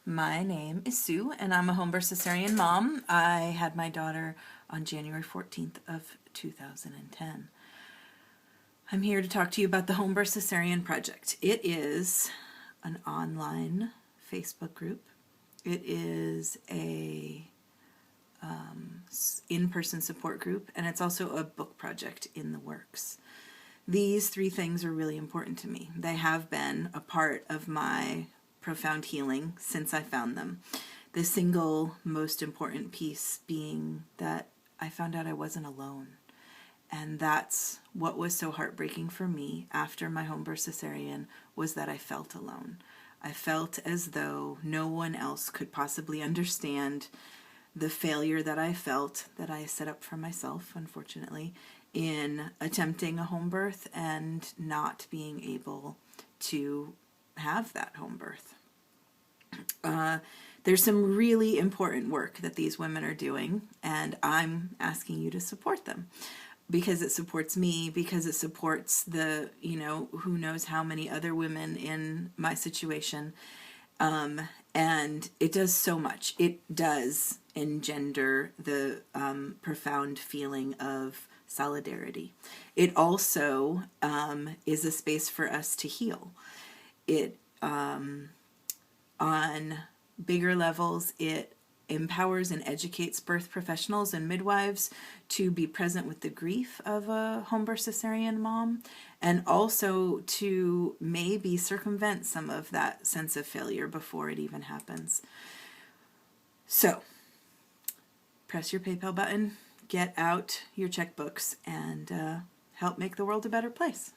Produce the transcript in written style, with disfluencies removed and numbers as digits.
My name is Sue, and I'm a home birth cesarean mom. I had my daughter on January 14th of 2010. I'm here to talk to you about the Home Birth Cesarean Project. It is an online Facebook group. It is a in-person support group, and it's also a book project in the works. These three things are really important to me. They have been a part of my profound healing since I found them. The single most important piece being that I found out I wasn't alone. And that's what was so heartbreaking for me after my home birth cesarean, was that I felt alone. I felt as though no one else could possibly understand the failure that I felt, that I set up for myself, unfortunately, in attempting a home birth and not being able to have that home birth. There's some really important work that these women are doing, and I'm asking you to support them because it supports me, because it supports the, who knows how many other women in my situation. And it does so much. It does engender the profound feeling of solidarity. It also is a space for us to heal. It on bigger levels, it empowers and educates birth professionals and midwives to be present with the grief of a home birth cesarean mom, and also to maybe circumvent some of that sense of failure before it even happens. So, press your PayPal button, get out your checkbooks, and help make the world a better place.